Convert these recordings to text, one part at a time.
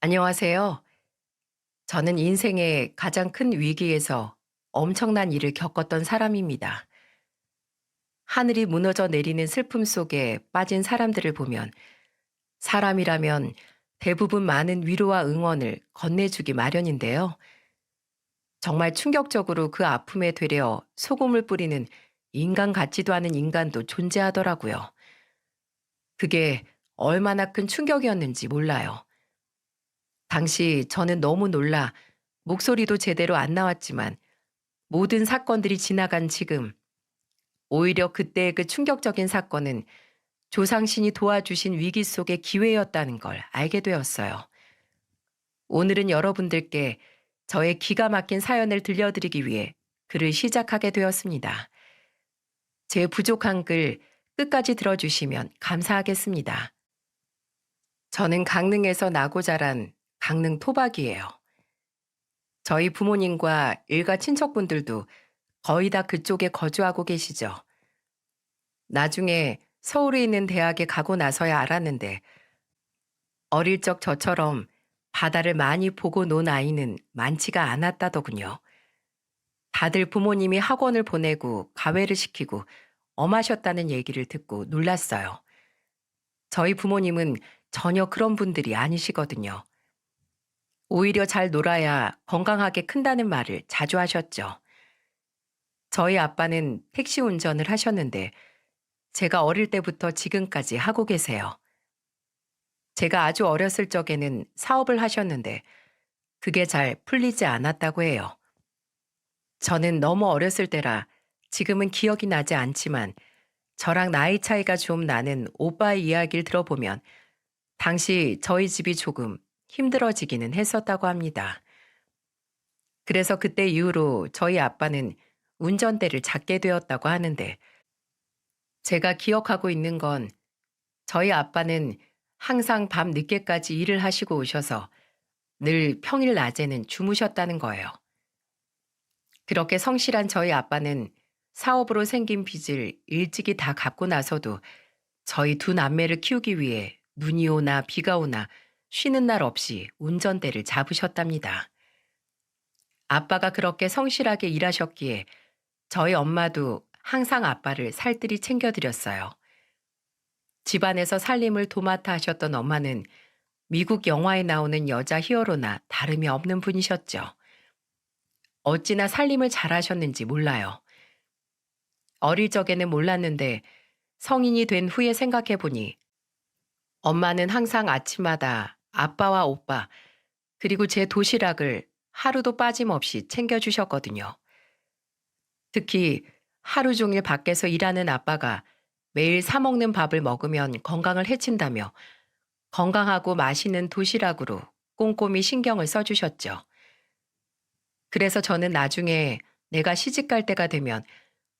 안녕하세요. 저는 인생의 가장 큰 위기에서 엄청난 일을 겪었던 사람입니다. 하늘이 무너져 내리는 슬픔 속에 빠진 사람들을 보면 사람이라면 대부분 많은 위로와 응원을 건네주기 마련인데요. 정말 충격적으로 그 아픔에 되려 소금을 뿌리는 인간 같지도 않은 인간도 존재하더라고요. 그게 얼마나 큰 충격이었는지 몰라요. 당시 저는 너무 놀라 목소리도 제대로 안 나왔지만 모든 사건들이 지나간 지금, 오히려 그때의 그 충격적인 사건은 조상신이 도와주신 위기 속의 기회였다는 걸 알게 되었어요. 오늘은 여러분들께 저의 기가 막힌 사연을 들려드리기 위해 글을 시작하게 되었습니다. 제 부족한 글 끝까지 들어주시면 감사하겠습니다. 저는 강릉에서 나고 자란 강릉 토박이에요. 저희 부모님과 일가 친척분들도 거의 다 그쪽에 거주하고 계시죠. 나중에 서울에 있는 대학에 가고 나서야 알았는데 어릴 적 저처럼 바다를 많이 보고 논 아이는 많지가 않았다더군요. 다들 부모님이 학원을 보내고 가외를 시키고 엄하셨다는 얘기를 듣고 놀랐어요. 저희 부모님은 전혀 그런 분들이 아니시거든요. 오히려 잘 놀아야 건강하게 큰다는 말을 자주 하셨죠. 저희 아빠는 택시 운전을 하셨는데 제가 어릴 때부터 지금까지 하고 계세요. 제가 아주 어렸을 적에는 사업을 하셨는데 그게 잘 풀리지 않았다고 해요. 저는 너무 어렸을 때라 지금은 기억이 나지 않지만 저랑 나이 차이가 좀 나는 오빠의 이야기를 들어보면 당시 저희 집이 조금 힘들어지기는 했었다고 합니다. 그래서 그때 이후로 저희 아빠는 운전대를 잡게 되었다고 하는데 제가 기억하고 있는 건 저희 아빠는 항상 밤 늦게까지 일을 하시고 오셔서 늘 평일 낮에는 주무셨다는 거예요. 그렇게 성실한 저희 아빠는 사업으로 생긴 빚을 일찍이 다 갚고 나서도 저희 두 남매를 키우기 위해 눈이 오나 비가 오나 쉬는 날 없이 운전대를 잡으셨답니다. 아빠가 그렇게 성실하게 일하셨기에 저희 엄마도 항상 아빠를 살뜰히 챙겨드렸어요. 집안에서 살림을 도맡아 하셨던 엄마는 미국 영화에 나오는 여자 히어로나 다름이 없는 분이셨죠. 어찌나 살림을 잘하셨는지 몰라요. 어릴 적에는 몰랐는데 성인이 된 후에 생각해 보니 엄마는 항상 아침마다 아빠와 오빠 그리고 제 도시락을 하루도 빠짐없이 챙겨주셨거든요. 특히 하루 종일 밖에서 일하는 아빠가 매일 사 먹는 밥을 먹으면 건강을 해친다며 건강하고 맛있는 도시락으로 꼼꼼히 신경을 써주셨죠. 그래서 저는 나중에 내가 시집갈 때가 되면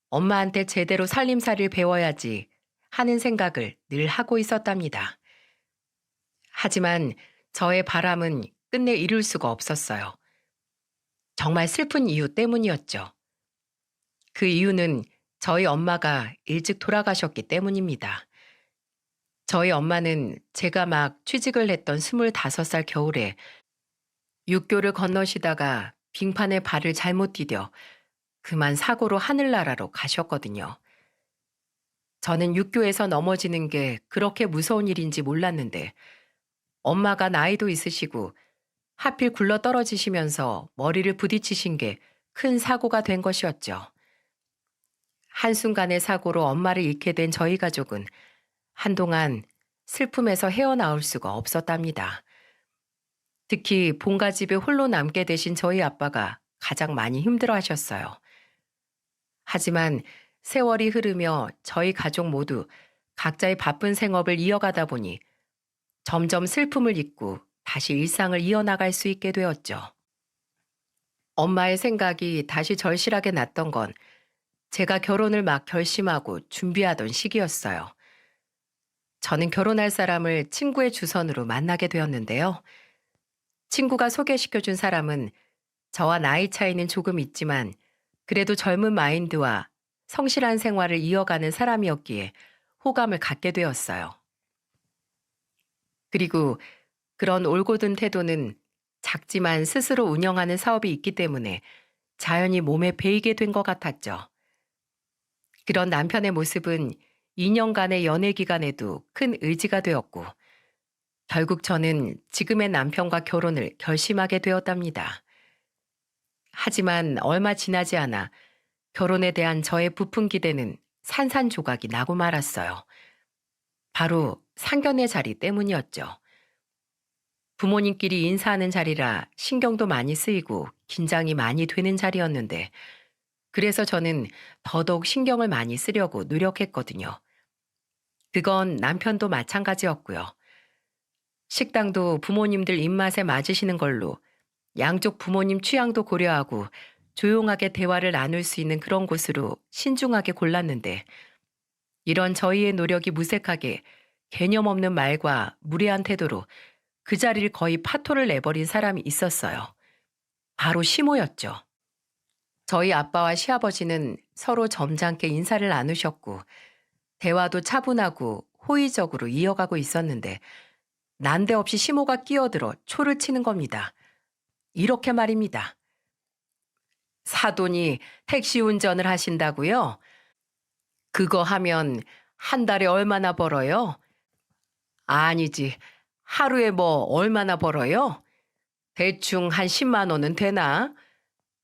엄마한테 제대로 살림살이를 배워야지 하는 생각을 늘 하고 있었답니다. 하지만 저의 바람은 끝내 이룰 수가 없었어요. 정말 슬픈 이유 때문이었죠. 그 이유는 저희 엄마가 일찍 돌아가셨기 때문입니다. 저희 엄마는 제가 막 취직을 했던 25살 겨울에 육교를 건너시다가 빙판에 발을 잘못 디뎌 그만 사고로 하늘나라로 가셨거든요. 저는 육교에서 넘어지는 게 그렇게 무서운 일인지 몰랐는데 엄마가 나이도 있으시고 하필 굴러 떨어지시면서 머리를 부딪히신 게 큰 사고가 된 것이었죠. 한순간의 사고로 엄마를 잃게 된 저희 가족은 한동안 슬픔에서 헤어나올 수가 없었답니다. 특히 본가 집에 홀로 남게 되신 저희 아빠가 가장 많이 힘들어 하셨어요. 하지만 세월이 흐르며 저희 가족 모두 각자의 바쁜 생업을 이어가다 보니 점점 슬픔을 잊고 다시 일상을 이어나갈 수 있게 되었죠. 엄마의 생각이 다시 절실하게 났던 건 제가 결혼을 막 결심하고 준비하던 시기였어요. 저는 결혼할 사람을 친구의 주선으로 만나게 되었는데요. 친구가 소개시켜준 사람은 저와 나이 차이는 조금 있지만 그래도 젊은 마인드와 성실한 생활을 이어가는 사람이었기에 호감을 갖게 되었어요. 그리고 그런 올곧은 태도는 작지만 스스로 운영하는 사업이 있기 때문에 자연히 몸에 배이게 된 것 같았죠. 그런 남편의 모습은 2년간의 연애 기간에도 큰 의지가 되었고, 결국 저는 지금의 남편과 결혼을 결심하게 되었답니다. 하지만 얼마 지나지 않아 결혼에 대한 저의 부푼 기대는 산산조각이 나고 말았어요. 바로 상견례 자리 때문이었죠. 부모님끼리 인사하는 자리라 신경도 많이 쓰이고 긴장이 많이 되는 자리였는데, 그래서 저는 더더욱 신경을 많이 쓰려고 노력했거든요. 그건 남편도 마찬가지였고요. 식당도 부모님들 입맛에 맞으시는 걸로 양쪽 부모님 취향도 고려하고 조용하게 대화를 나눌 수 있는 그런 곳으로 신중하게 골랐는데, 이런 저희의 노력이 무색하게 개념 없는 말과 무례한 태도로 그 자리를 거의 파토를 내버린 사람이 있었어요. 바로 시모였죠. 저희 아빠와 시아버지는 서로 점잖게 인사를 나누셨고 대화도 차분하고 호의적으로 이어가고 있었는데, 난데없이 시모가 끼어들어 초를 치는 겁니다. 이렇게 말입니다. 사돈이 택시 운전을 하신다고요? 그거 하면 한 달에 얼마나 벌어요? 아니지. 하루에 뭐 얼마나 벌어요? 대충 한 10만 원은 되나?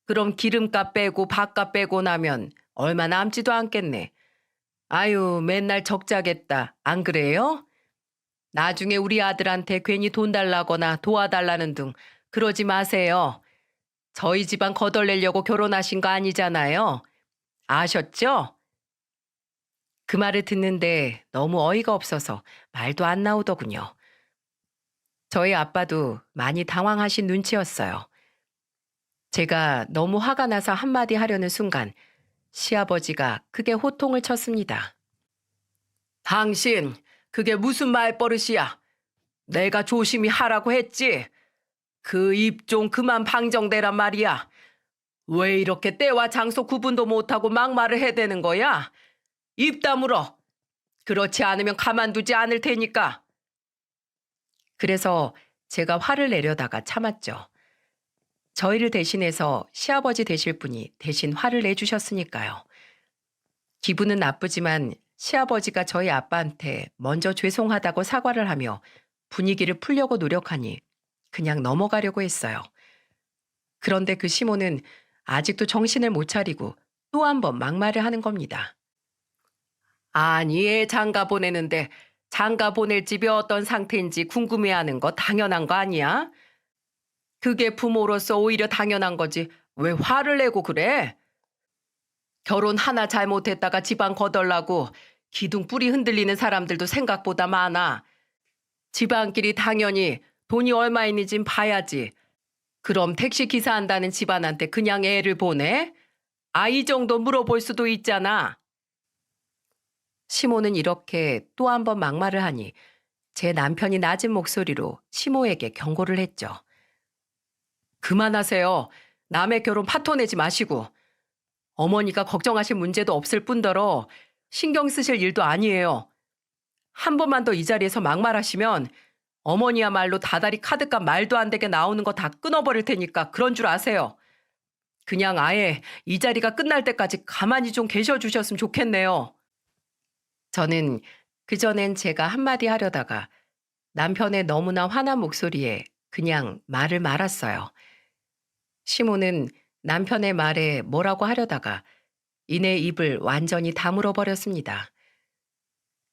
그럼 기름값 빼고 밥값 빼고 나면 얼마 남지도 않겠네. 아유, 맨날 적자겠다. 안 그래요? 나중에 우리 아들한테 괜히 돈 달라거나 도와달라는 등 그러지 마세요. 저희 집안 거덜내려고 결혼하신 거 아니잖아요. 아셨죠? 그 말을 듣는데 너무 어이가 없어서 말도 안 나오더군요. 저희 아빠도 많이 당황하신 눈치였어요. 제가 너무 화가 나서 한마디 하려는 순간 시아버지가 크게 호통을 쳤습니다. 당신, 그게 무슨 말버릇이야? 내가 조심히 하라고 했지? 그 입 좀 그만 방정대란 말이야. 왜 이렇게 때와 장소 구분도 못하고 막말을 해대는 거야? 입 다물어. 그렇지 않으면 가만두지 않을 테니까. 그래서 제가 화를 내려다가 참았죠. 저희를 대신해서 시아버지 되실 분이 대신 화를 내주셨으니까요. 기분은 나쁘지만 시아버지가 저희 아빠한테 먼저 죄송하다고 사과를 하며 분위기를 풀려고 노력하니 그냥 넘어가려고 했어요. 그런데 그 시모는 아직도 정신을 못 차리고 또 한 번 막말을 하는 겁니다. 아니, 애 장가 보내는데 장가 보낼 집이 어떤 상태인지 궁금해하는 거 당연한 거 아니야? 그게 부모로서 오히려 당연한 거지. 왜 화를 내고 그래? 결혼 하나 잘못했다가 집안 거덜나고 기둥 뿌리 흔들리는 사람들도 생각보다 많아. 집안끼리 당연히 돈이 얼마 있는진 봐야지. 그럼 택시 기사 한다는 집안한테 그냥 애를 보내? 아, 이 정도 물어볼 수도 있잖아. 시모는 이렇게 또 한 번 막말을 하니 제 남편이 낮은 목소리로 시모에게 경고를 했죠. 그만하세요. 남의 결혼 파토 내지 마시고. 어머니가 걱정하실 문제도 없을 뿐더러 신경 쓰실 일도 아니에요. 한 번만 더 이 자리에서 막말하시면 어머니야말로 다달이 카드값 말도 안 되게 나오는 거 다 끊어버릴 테니까 그런 줄 아세요. 그냥 아예 이 자리가 끝날 때까지 가만히 좀 계셔주셨으면 좋겠네요. 저는 그전엔 제가 한마디 하려다가 남편의 너무나 화난 목소리에 그냥 말을 말았어요. 시모는 남편의 말에 뭐라고 하려다가 이내 입을 완전히 다물어 버렸습니다.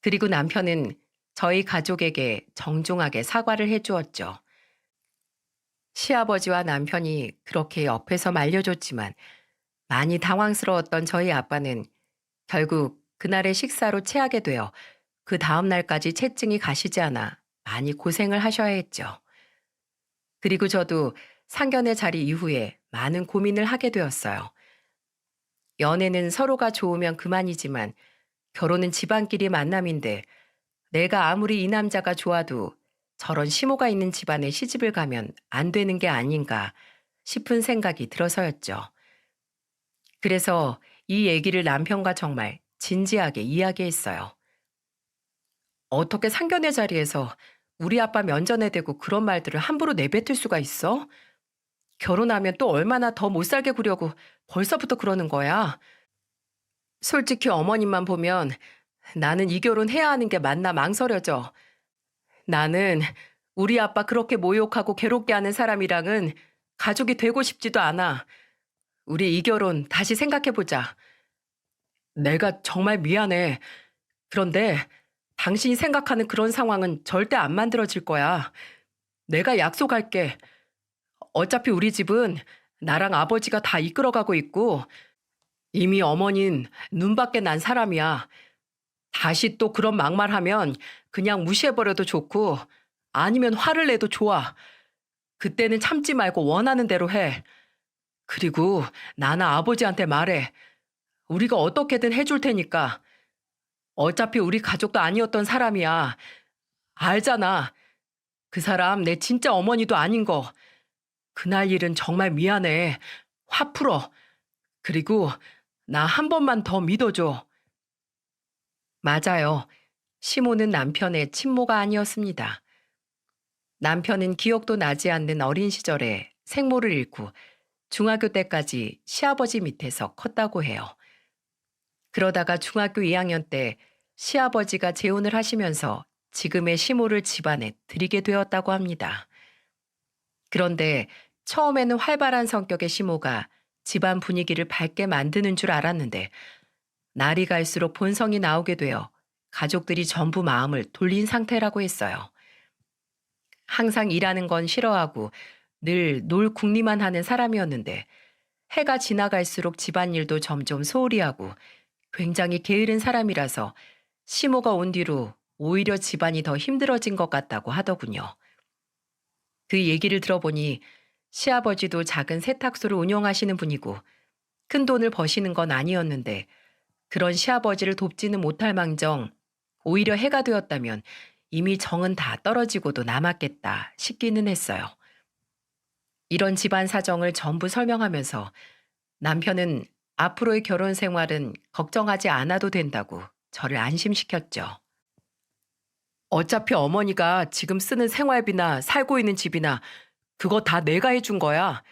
그리고 남편은 저희 가족에게 정중하게 사과를 해주었죠. 시아버지와 남편이 그렇게 옆에서 말려줬지만 많이 당황스러웠던 저희 아빠는 결국 그날의 식사로 체하게 되어 그 다음 날까지 체증이 가시지 않아 많이 고생을 하셔야 했죠. 그리고 저도 상견례 자리 이후에 많은 고민을 하게 되었어요. 연애는 서로가 좋으면 그만이지만 결혼은 집안끼리 만남인데 내가 아무리 이 남자가 좋아도 저런 시모가 있는 집안에 시집을 가면 안 되는 게 아닌가 싶은 생각이 들어서였죠. 그래서 이 얘기를 남편과 정말 진지하게 이야기했어요. 어떻게 상견례 자리에서 우리 아빠 면전에 대고 그런 말들을 함부로 내뱉을 수가 있어? 결혼하면 또 얼마나 더 못 살게 구려고 벌써부터 그러는 거야. 솔직히 어머님만 보면 나는 이 결혼 해야 하는 게 맞나 망설여져. 나는 우리 아빠 그렇게 모욕하고 괴롭게 하는 사람이랑은 가족이 되고 싶지도 않아. 우리 이 결혼 다시 생각해보자. 내가 정말 미안해. 그런데 당신이 생각하는 그런 상황은 절대 안 만들어질 거야. 내가 약속할게. 어차피 우리 집은 나랑 아버지가 다 이끌어가고 있고 이미 어머닌 눈밖에 난 사람이야. 다시 또 그런 막말하면 그냥 무시해버려도 좋고 아니면 화를 내도 좋아. 그때는 참지 말고 원하는 대로 해. 그리고 나나 아버지한테 말해. 우리가 어떻게든 해줄 테니까. 어차피 우리 가족도 아니었던 사람이야. 알잖아. 그 사람 내 진짜 어머니도 아닌 거. 그날 일은 정말 미안해. 화 풀어. 그리고 나 한 번만 더 믿어줘. 맞아요. 시모는 남편의 친모가 아니었습니다. 남편은 기억도 나지 않는 어린 시절에 생모를 잃고 중학교 때까지 시아버지 밑에서 컸다고 해요. 그러다가 중학교 2학년 때 시아버지가 재혼을 하시면서 지금의 시모를 집안에 들이게 되었다고 합니다. 그런데 처음에는 활발한 성격의 시모가 집안 분위기를 밝게 만드는 줄 알았는데 날이 갈수록 본성이 나오게 되어 가족들이 전부 마음을 돌린 상태라고 했어요. 항상 일하는 건 싫어하고 늘 놀 궁리만 하는 사람이었는데 해가 지나갈수록 집안일도 점점 소홀히 하고 굉장히 게으른 사람이라서 시모가 온 뒤로 오히려 집안이 더 힘들어진 것 같다고 하더군요. 그 얘기를 들어보니 시아버지도 작은 세탁소를 운영하시는 분이고 큰 돈을 버시는 건 아니었는데 그런 시아버지를 돕지는 못할 망정 오히려 해가 되었다면 이미 정은 다 떨어지고도 남았겠다 싶기는 했어요. 이런 집안 사정을 전부 설명하면서 남편은 앞으로의 결혼 생활은 걱정하지 않아도 된다고 저를 안심시켰죠. 어차피 어머니가 지금 쓰는 생활비나 살고 있는 집이나 그거 다 내가 해준 거야.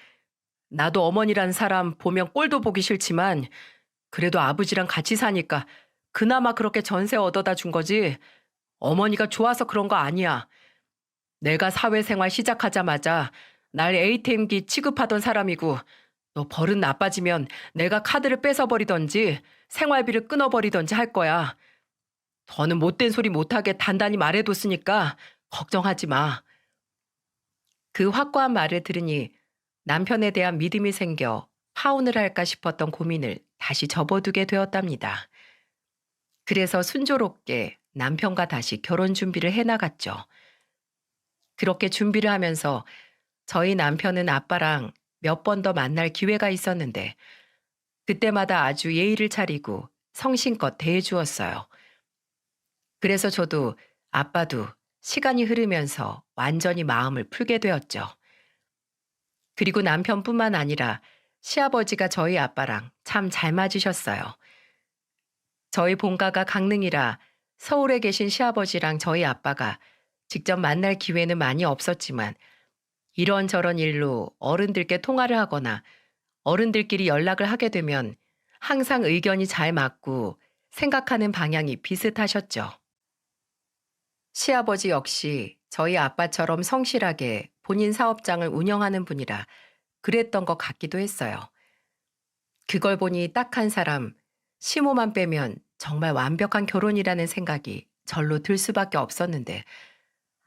나도 어머니란 사람 보면 꼴도 보기 싫지만 그래도 아버지랑 같이 사니까 그나마 그렇게 전세 얻어다 준 거지. 어머니가 좋아서 그런 거 아니야. 내가 사회생활 시작하자마자 날 ATM기 취급하던 사람이고 너 버릇 나빠지면 내가 카드를 뺏어버리던지 생활비를 끊어버리던지 할 거야. 더는 못된 소리 못하게 단단히 말해뒀으니까 걱정하지 마. 그 확고한 말을 들으니 남편에 대한 믿음이 생겨 파혼을 할까 싶었던 고민을 다시 접어두게 되었답니다. 그래서 순조롭게 남편과 다시 결혼 준비를 해나갔죠. 그렇게 준비를 하면서 저희 남편은 아빠랑 몇 번 더 만날 기회가 있었는데 그때마다 아주 예의를 차리고 성심껏 대해주었어요. 그래서 저도 아빠도 시간이 흐르면서 완전히 마음을 풀게 되었죠. 그리고 남편뿐만 아니라 시아버지가 저희 아빠랑 참 잘 맞으셨어요. 저희 본가가 강릉이라 서울에 계신 시아버지랑 저희 아빠가 직접 만날 기회는 많이 없었지만 이런저런 일로 어른들께 통화를 하거나 어른들끼리 연락을 하게 되면 항상 의견이 잘 맞고 생각하는 방향이 비슷하셨죠. 시아버지 역시 저희 아빠처럼 성실하게 본인 사업장을 운영하는 분이라 그랬던 것 같기도 했어요. 그걸 보니 딱 한 사람, 시모만 빼면 정말 완벽한 결혼이라는 생각이 절로 들 수밖에 없었는데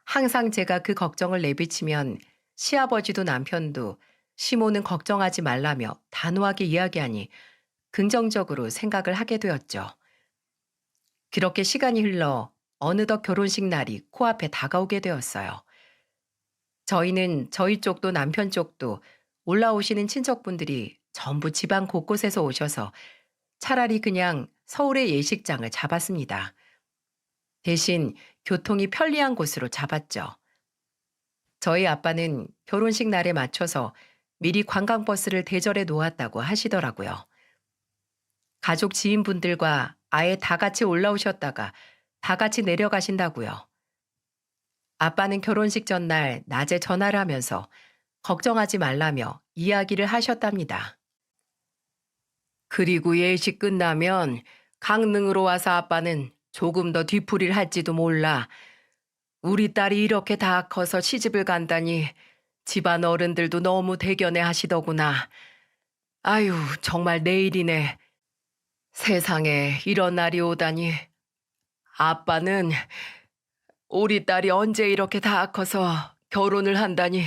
항상 제가 그 걱정을 내비치면 시아버지도 남편도 시모는 걱정하지 말라며 단호하게 이야기하니 긍정적으로 생각을 하게 되었죠. 그렇게 시간이 흘러 어느덧 결혼식 날이 코앞에 다가오게 되었어요. 저희는 저희 쪽도 남편 쪽도 올라오시는 친척분들이 전부 집안 곳곳에서 오셔서 차라리 그냥 서울의 예식장을 잡았습니다. 대신 교통이 편리한 곳으로 잡았죠. 저희 아빠는 결혼식 날에 맞춰서 미리 관광버스를 대절해 놓았다고 하시더라고요. 가족 지인분들과 아예 다 같이 올라오셨다가 다 같이 내려가신다고요. 아빠는 결혼식 전날 낮에 전화를 하면서 걱정하지 말라며 이야기를 하셨답니다. 그리고 예식 끝나면 강릉으로 와서 아빠는 조금 더 뒤풀이를 할지도 몰라. 우리 딸이 이렇게 다 커서 시집을 간다니 집안 어른들도 너무 대견해 하시더구나. 아유, 정말 내일이네. 세상에 이런 날이 오다니. 아빠는 우리 딸이 언제 이렇게 다 커서 결혼을 한다니.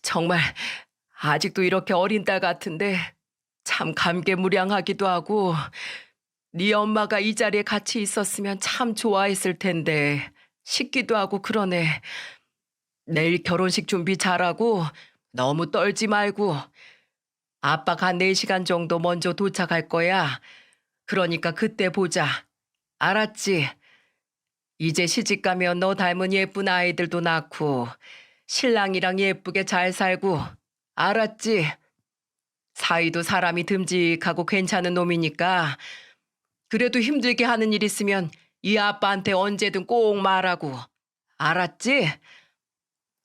정말 아직도 이렇게 어린 딸 같은데 참 감개무량하기도 하고 네 엄마가 이 자리에 같이 있었으면 참 좋아했을 텐데 싶기도 하고 그러네. 내일 결혼식 준비 잘하고 너무 떨지 말고 아빠가 한 4시간 정도 먼저 도착할 거야. 그러니까 그때 보자. 알았지? 이제 시집 가면 너 닮은 예쁜 아이들도 낳고 신랑이랑 예쁘게 잘 살고 알았지? 사위도 사람이 듬직하고 괜찮은 놈이니까 그래도 힘들게 하는 일 있으면 이 아빠한테 언제든 꼭 말하고. 알았지?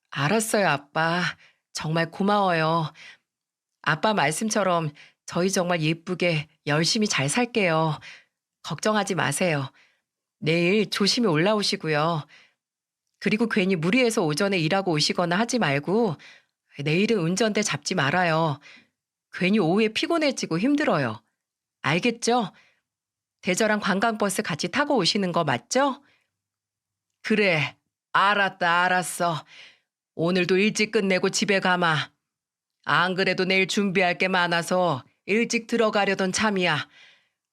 알았어요, 아빠. 정말 고마워요. 아빠 말씀처럼 저희 정말 예쁘게 열심히 잘 살게요. 걱정하지 마세요. 내일 조심히 올라오시고요. 그리고 괜히 무리해서 오전에 일하고 오시거나 하지 말고 내일은 운전대 잡지 말아요. 괜히 오후에 피곤해지고 힘들어요. 알겠죠? 대저랑 관광버스 같이 타고 오시는 거 맞죠? 그래, 알았다, 알았어. 오늘도 일찍 끝내고 집에 가마. 안 그래도 내일 준비할 게 많아서 일찍 들어가려던 참이야.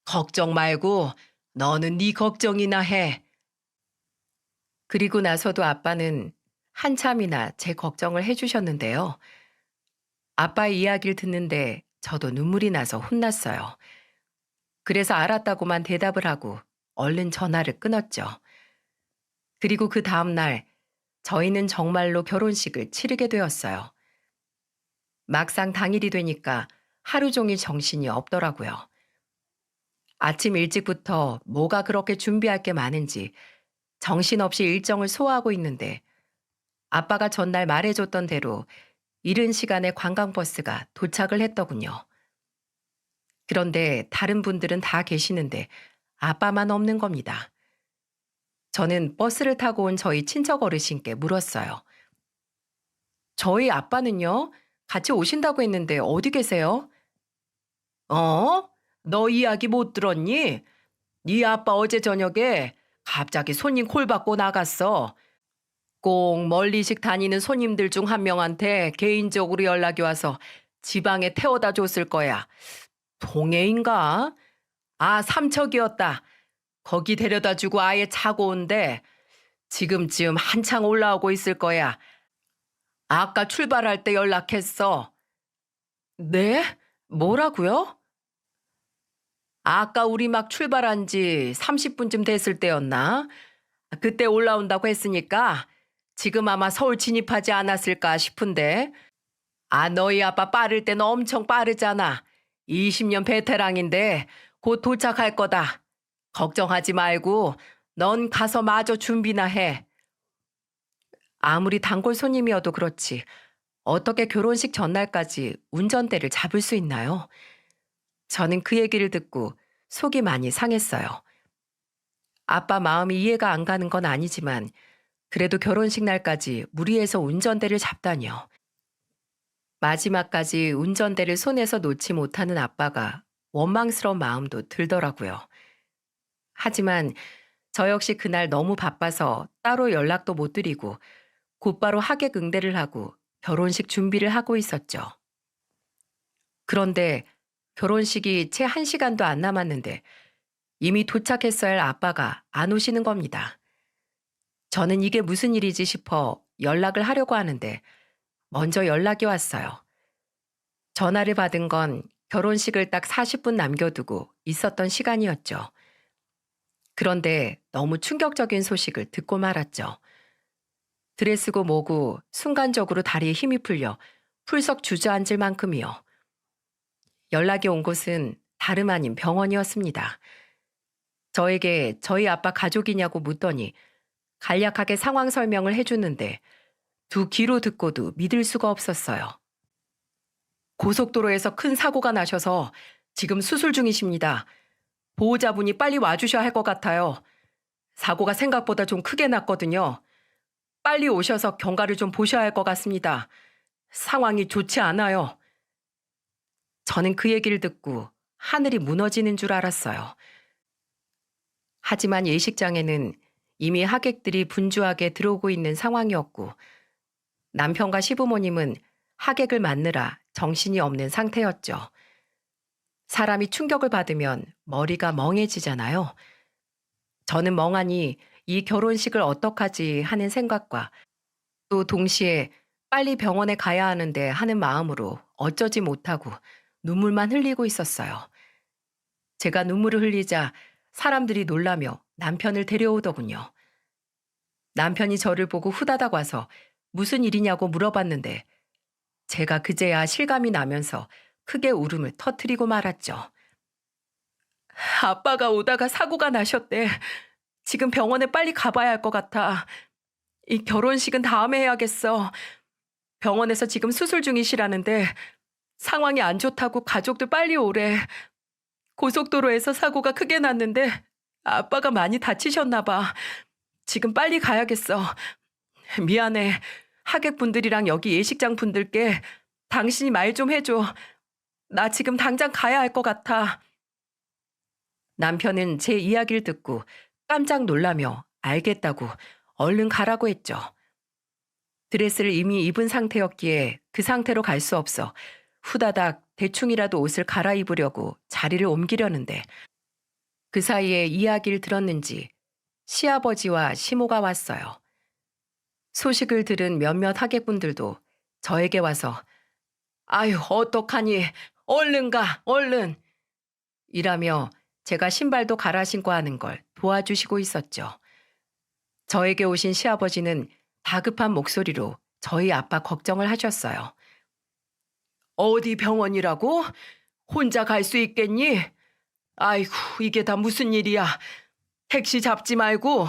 걱정 말고 너는 네 걱정이나 해. 그리고 나서도 아빠는 한참이나 제 걱정을 해주셨는데요. 아빠의 이야기를 듣는데 저도 눈물이 나서 혼났어요. 그래서 알았다고만 대답을 하고 얼른 전화를 끊었죠. 그리고 그 다음날 저희는 정말로 결혼식을 치르게 되었어요. 막상 당일이 되니까 하루 종일 정신이 없더라고요. 아침 일찍부터 뭐가 그렇게 준비할 게 많은지 정신없이 일정을 소화하고 있는데 아빠가 전날 말해줬던 대로 이른 시간에 관광버스가 도착을 했더군요. 그런데 다른 분들은 다 계시는데 아빠만 없는 겁니다. 저는 버스를 타고 온 저희 친척 어르신께 물었어요. 저희 아빠는요? 같이 오신다고 했는데 어디 계세요? 어? 너 이야기 못 들었니? 네 아빠 어제 저녁에 갑자기 손님 콜 받고 나갔어. 꼭 멀리식 다니는 손님들 중 한 명한테 개인적으로 연락이 와서 지방에 태워다 줬을 거야. 동해인가? 아, 삼척이었다. 거기 데려다 주고 아예 차고 온대. 지금쯤 한창 올라오고 있을 거야. 아까 출발할 때 연락했어. 네? 뭐라고요? 아까 우리 막 출발한 지 30분쯤 됐을 때였나? 그때 올라온다고 했으니까 지금 아마 서울 진입하지 않았을까 싶은데. 아, 너희 아빠 빠를 때는 엄청 빠르잖아. 20년 베테랑인데 곧 도착할 거다. 걱정하지 말고 넌 가서 마저 준비나 해. 아무리 단골 손님이어도 그렇지. 어떻게 결혼식 전날까지 운전대를 잡을 수 있나요? 저는 그 얘기를 듣고 속이 많이 상했어요. 아빠 마음이 이해가 안 가는 건 아니지만 그래도 결혼식 날까지 무리해서 운전대를 잡다니요. 마지막까지 운전대를 손에서 놓지 못하는 아빠가 원망스러운 마음도 들더라고요. 하지만 저 역시 그날 너무 바빠서 따로 연락도 못 드리고 곧바로 하객 응대를 하고 결혼식 준비를 하고 있었죠. 그런데 결혼식이 채 1시간도 안 남았는데 이미 도착했어야 할 아빠가 안 오시는 겁니다. 저는 이게 무슨 일이지 싶어 연락을 하려고 하는데 먼저 연락이 왔어요. 전화를 받은 건 결혼식을 딱 40분 남겨두고 있었던 시간이었죠. 그런데 너무 충격적인 소식을 듣고 말았죠. 드레스고 뭐고 순간적으로 다리에 힘이 풀려 풀썩 주저앉을 만큼이요. 연락이 온 곳은 다름 아닌 병원이었습니다. 저에게 저희 아빠 가족이냐고 묻더니 간략하게 상황 설명을 해주는데 두 귀로 듣고도 믿을 수가 없었어요. 고속도로에서 큰 사고가 나셔서 지금 수술 중이십니다. 보호자분이 빨리 와주셔야 할 것 같아요. 사고가 생각보다 좀 크게 났거든요. 빨리 오셔서 경과를 좀 보셔야 할 것 같습니다. 상황이 좋지 않아요. 저는 그 얘기를 듣고 하늘이 무너지는 줄 알았어요. 하지만 예식장에는 이미 하객들이 분주하게 들어오고 있는 상황이었고 남편과 시부모님은 하객을 맞느라 정신이 없는 상태였죠. 사람이 충격을 받으면 머리가 멍해지잖아요. 저는 멍하니 이 결혼식을 어떡하지 하는 생각과 또 동시에 빨리 병원에 가야 하는데 하는 마음으로 어쩌지 못하고 눈물만 흘리고 있었어요. 제가 눈물을 흘리자 사람들이 놀라며 남편을 데려오더군요. 남편이 저를 보고 후다닥 와서 무슨 일이냐고 물어봤는데 제가 그제야 실감이 나면서 크게 울음을 터뜨리고 말았죠. 아빠가 오다가 사고가 나셨대. 지금 병원에 빨리 가봐야 할 것 같아. 이 결혼식은 다음에 해야겠어. 병원에서 지금 수술 중이시라는데 상황이 안 좋다고 가족들 빨리 오래. 고속도로에서 사고가 크게 났는데 아빠가 많이 다치셨나 봐. 지금 빨리 가야겠어. 미안해. 하객분들이랑 여기 예식장 분들께 당신이 말 좀 해줘. 나 지금 당장 가야 할 것 같아. 남편은 제 이야기를 듣고 깜짝 놀라며 알겠다고 얼른 가라고 했죠. 드레스를 이미 입은 상태였기에 그 상태로 갈 수 없어 후다닥 대충이라도 옷을 갈아입으려고 자리를 옮기려는데 그 사이에 이야기를 들었는지 시아버지와 시모가 왔어요. 소식을 들은 몇몇 하객분들도 저에게 와서 아유 어떡하니 얼른 가 얼른 이라며 제가 신발도 갈아 신고 하는 걸 도와주시고 있었죠. 저에게 오신 시아버지는 다급한 목소리로 저희 아빠 걱정을 하셨어요. 어디 병원이라고? 혼자 갈 수 있겠니? 아이고 이게 다 무슨 일이야. 택시 잡지 말고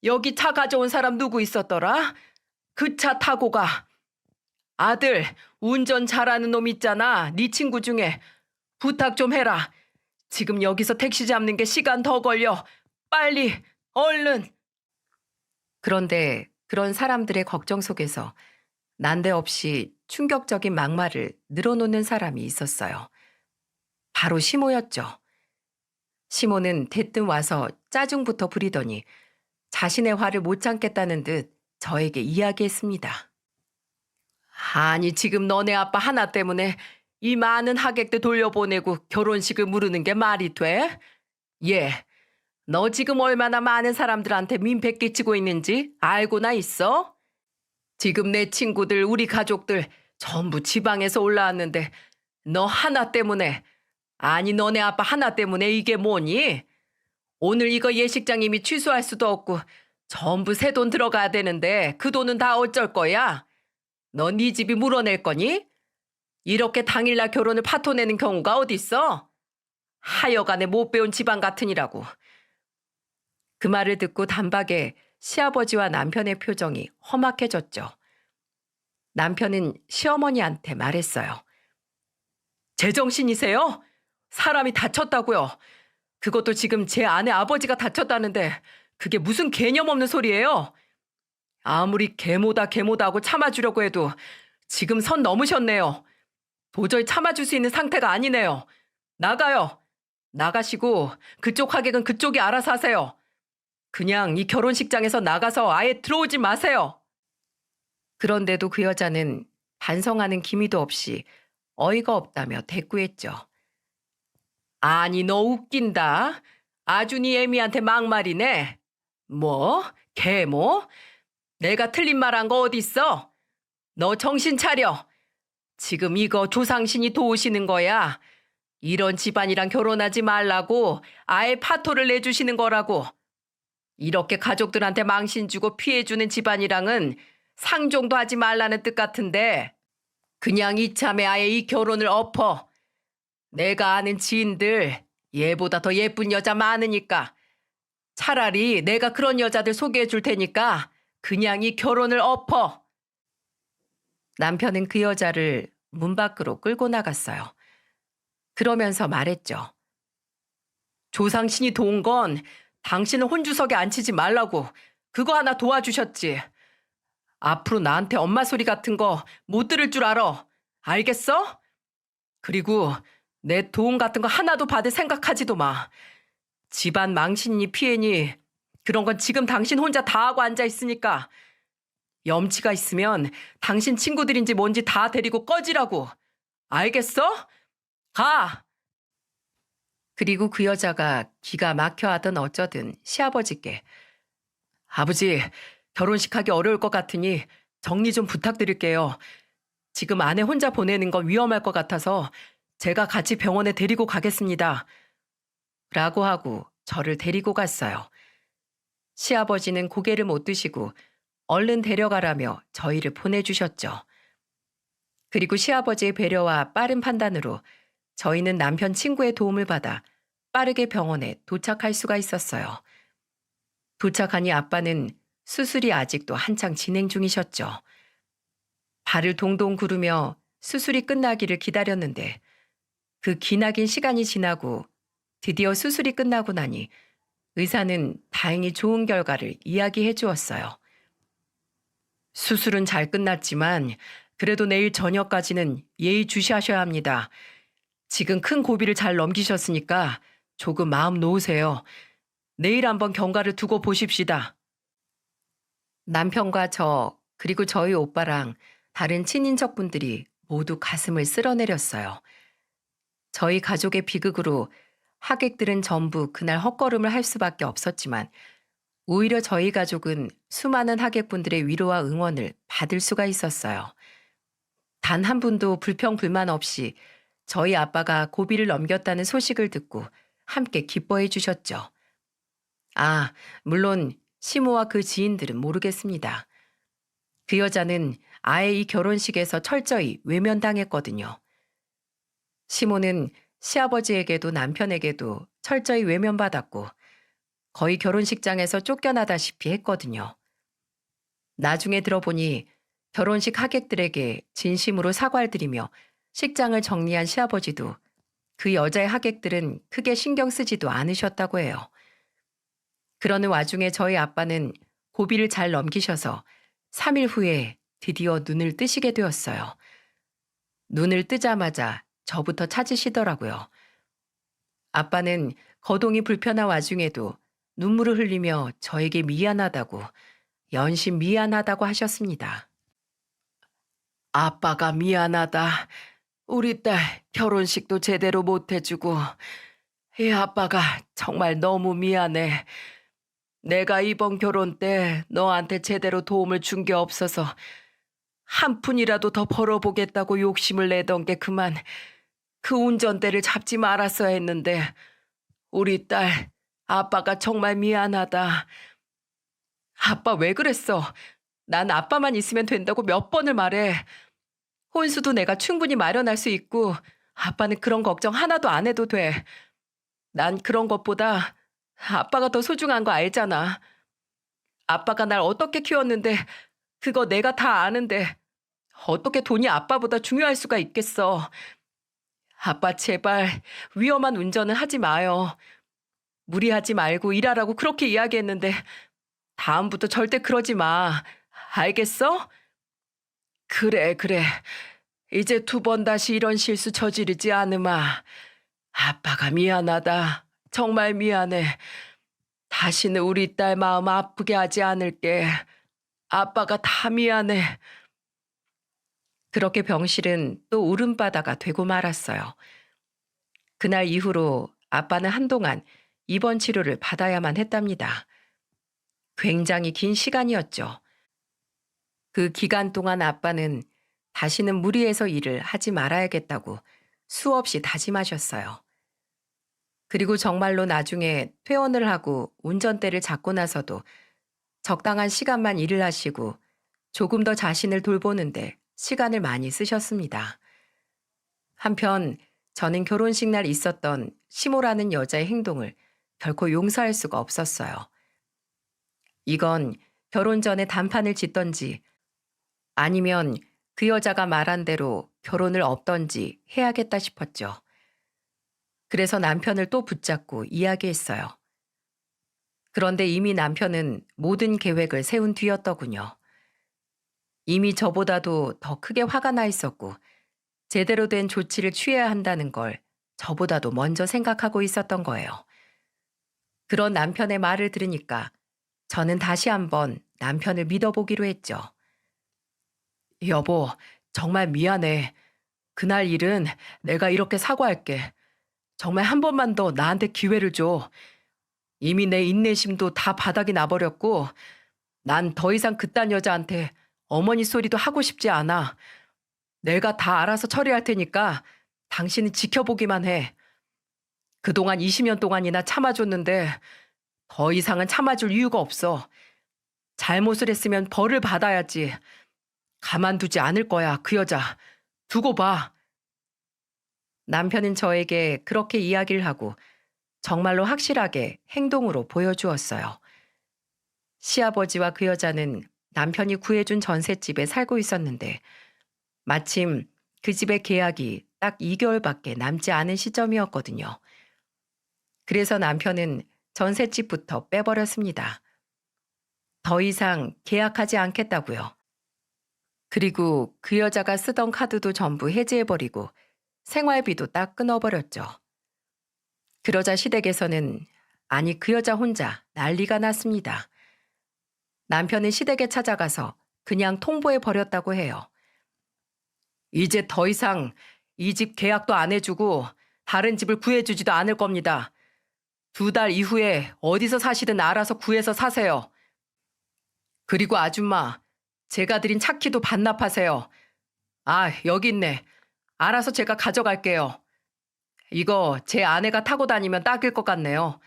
여기 차 가져온 사람 누구 있었더라? 그 차 타고 가. 아들 운전 잘하는 놈 있잖아. 네 친구 중에 부탁 좀 해라. 지금 여기서 택시 잡는 게 시간 더 걸려. 빨리 얼른. 그런데 그런 사람들의 걱정 속에서 난데없이 충격적인 막말을 늘어놓는 사람이 있었어요. 바로 시모였죠. 시모는 대뜸 와서 짜증부터 부리더니 자신의 화를 못 참겠다는 듯 저에게 이야기했습니다. 아니 지금 너네 아빠 하나 때문에 이 많은 하객들 돌려보내고 결혼식을 무르는 게 말이 돼? 예, 너 지금 얼마나 많은 사람들한테 민폐 끼치고 있는지 알고나 있어? 지금 내 친구들 우리 가족들 전부 지방에서 올라왔는데 너 하나 때문에 아니 너네 아빠 하나 때문에 이게 뭐니? 오늘 이거 예식장 이미 취소할 수도 없고 전부 새 돈 들어가야 되는데 그 돈은 다 어쩔 거야? 너 네 집이 물어낼 거니? 이렇게 당일날 결혼을 파토내는 경우가 어딨어? 하여간에 못 배운 집안 같으니라고. 그 말을 듣고 단박에 시아버지와 남편의 표정이 험악해졌죠. 남편은 시어머니한테 말했어요. 제정신이세요? 사람이 다쳤다고요. 그것도 지금 제 아내 아버지가 다쳤다는데 그게 무슨 개념 없는 소리예요? 아무리 계모다 하고 참아주려고 해도 지금 선 넘으셨네요. 도저히 참아줄 수 있는 상태가 아니네요. 나가요. 나가시고 그쪽 하객은 그쪽이 알아서 하세요. 그냥 이 결혼식장에서 나가서 아예 들어오지 마세요. 그런데도 그 여자는 반성하는 기미도 없이 어이가 없다며 대꾸했죠. 아니 너 웃긴다. 아주 네 애미한테 막말이네. 뭐? 계모? 내가 틀린 말 한 거 어딨어? 너 정신 차려. 지금 이거 조상신이 도우시는 거야. 이런 집안이랑 결혼하지 말라고 아예 파토를 내주시는 거라고. 이렇게 가족들한테 망신 주고 피해주는 집안이랑은 상종도 하지 말라는 뜻 같은데 그냥 이참에 아예 이 결혼을 엎어. 내가 아는 지인들 얘보다 더 예쁜 여자 많으니까 차라리 내가 그런 여자들 소개해 줄 테니까 그냥 이 결혼을 엎어. 남편은 그 여자를 문 밖으로 끌고 나갔어요. 그러면서 말했죠. 조상신이 도운 건 당신을 혼주석에 앉히지 말라고 그거 하나 도와주셨지. 앞으로 나한테 엄마 소리 같은 거 못 들을 줄 알아. 알겠어? 그리고 내 도움 같은 거 하나도 받을 생각하지도 마. 집안 망신이니 피해니 그런 건 지금 당신 혼자 다 하고 앉아 있으니까 염치가 있으면 당신 친구들인지 뭔지 다 데리고 꺼지라고. 알겠어? 가! 그리고 그 여자가 기가 막혀 하든 어쩌든 시아버지께 아버지, 결혼식 하기 어려울 것 같으니 정리 좀 부탁드릴게요. 지금 아내 혼자 보내는 건 위험할 것 같아서 제가 같이 병원에 데리고 가겠습니다. 라고 하고 저를 데리고 갔어요. 시아버지는 고개를 못 드시고 얼른 데려가라며 저희를 보내주셨죠. 그리고 시아버지의 배려와 빠른 판단으로 저희는 남편 친구의 도움을 받아 빠르게 병원에 도착할 수가 있었어요. 도착하니 아빠는 수술이 아직도 한창 진행 중이셨죠. 발을 동동 구르며 수술이 끝나기를 기다렸는데 그 기나긴 시간이 지나고 드디어 수술이 끝나고 나니 의사는 다행히 좋은 결과를 이야기해 주었어요. 수술은 잘 끝났지만 그래도 내일 저녁까지는 예의주시하셔야 합니다. 지금 큰 고비를 잘 넘기셨으니까 조금 마음 놓으세요. 내일 한번 경과를 두고 보십시다. 남편과 저 그리고 저희 오빠랑 다른 친인척분들이 모두 가슴을 쓸어내렸어요. 저희 가족의 비극으로 하객들은 전부 그날 헛걸음을 할 수밖에 없었지만 오히려 저희 가족은 수많은 하객분들의 위로와 응원을 받을 수가 있었어요. 단 한 분도 불평불만 없이 저희 아빠가 고비를 넘겼다는 소식을 듣고 함께 기뻐해 주셨죠. 아, 물론 시모와 그 지인들은 모르겠습니다. 그 여자는 아예 이 결혼식에서 철저히 외면당했거든요. 시모는 시아버지에게도 남편에게도 철저히 외면받았고 거의 결혼식장에서 쫓겨나다시피 했거든요. 나중에 들어보니 결혼식 하객들에게 진심으로 사과를 드리며 식장을 정리한 시아버지도 그 여자의 하객들은 크게 신경 쓰지도 않으셨다고 해요. 그러는 와중에 저희 아빠는 고비를 잘 넘기셔서 3일 후에 드디어 눈을 뜨시게 되었어요. 눈을 뜨자마자 저부터 찾으시더라고요. 아빠는 거동이 불편한 와중에도 눈물을 흘리며 저에게 미안하다고, 연신 미안하다고 하셨습니다. 아빠가 미안하다. 우리 딸 결혼식도 제대로 못 해주고, 이 아빠가 정말 너무 미안해. 내가 이번 결혼 때 너한테 제대로 도움을 준 게 없어서 한 푼이라도 더 벌어보겠다고 욕심을 내던 게 그만 그 운전대를 잡지 말았어야 했는데 우리 딸 아빠가 정말 미안하다. 아빠 왜 그랬어? 난 아빠만 있으면 된다고 몇 번을 말해. 혼수도 내가 충분히 마련할 수 있고 아빠는 그런 걱정 하나도 안 해도 돼. 난 그런 것보다 아빠가 더 소중한 거 알잖아. 아빠가 날 어떻게 키웠는데 그거 내가 다 아는데 어떻게 돈이 아빠보다 중요할 수가 있겠어. 아빠 제발 위험한 운전은 하지 마요. 무리하지 말고 일하라고 그렇게 이야기했는데 다음부터 절대 그러지 마. 알겠어? 그래, 그래. 이제 2번 다시 이런 실수 저지르지 않으마. 아빠가 미안하다. 정말 미안해. 다시는 우리 딸 마음 아프게 하지 않을게. 아빠가 다 미안해. 그렇게 병실은 또 울음바다가 되고 말았어요. 그날 이후로 아빠는 한동안 입원 치료를 받아야만 했답니다. 굉장히 긴 시간이었죠. 그 기간 동안 아빠는 다시는 무리해서 일을 하지 말아야겠다고 수없이 다짐하셨어요. 그리고 정말로 나중에 퇴원을 하고 운전대를 잡고 나서도 적당한 시간만 일을 하시고 조금 더 자신을 돌보는데 시간을 많이 쓰셨습니다. 한편 저는 결혼식 날 있었던 시모라는 여자의 행동을 결코 용서할 수가 없었어요. 이건 결혼 전에 단판을 짓던지 아니면 그 여자가 말한 대로 결혼을 없던지 해야겠다 싶었죠. 그래서 남편을 또 붙잡고 이야기했어요. 그런데 이미 남편은 모든 계획을 세운 뒤였더군요. 이미 저보다도 더 크게 화가 나 있었고 제대로 된 조치를 취해야 한다는 걸 저보다도 먼저 생각하고 있었던 거예요. 그런 남편의 말을 들으니까 저는 다시 한번 남편을 믿어보기로 했죠. 여보, 정말 미안해. 그날 일은 내가 이렇게 사과할게. 정말 한 번만 더 나한테 기회를 줘. 이미 내 인내심도 다 바닥이 나버렸고, 난 더 이상 그딴 여자한테 어머니 소리도 하고 싶지 않아. 내가 다 알아서 처리할 테니까 당신은 지켜보기만 해. 그동안 20년 동안이나 참아줬는데 더 이상은 참아줄 이유가 없어. 잘못을 했으면 벌을 받아야지. 가만두지 않을 거야, 그 여자. 두고 봐. 남편은 저에게 그렇게 이야기를 하고 정말로 확실하게 행동으로 보여주었어요. 시아버지와 그 여자는 남편이 구해준 전셋집에 살고 있었는데 마침 그 집의 계약이 딱 2개월밖에 남지 않은 시점이었거든요. 그래서 남편은 전셋집부터 빼버렸습니다. 더 이상 계약하지 않겠다고요. 그리고 그 여자가 쓰던 카드도 전부 해지해버리고 생활비도 딱 끊어버렸죠. 그러자 시댁에서는 아니 그 여자 혼자 난리가 났습니다. 남편은 시댁에 찾아가서 그냥 통보해버렸다고 해요. 이제 더 이상 이 집 계약도 안 해주고 다른 집을 구해주지도 않을 겁니다. 2달 이후에 어디서 사시든 알아서 구해서 사세요. 그리고 아줌마, 제가 드린 차키도 반납하세요. 아, 여기 있네. 알아서 제가 가져갈게요. 이거 제 아내가 타고 다니면 딱일 것 같네요.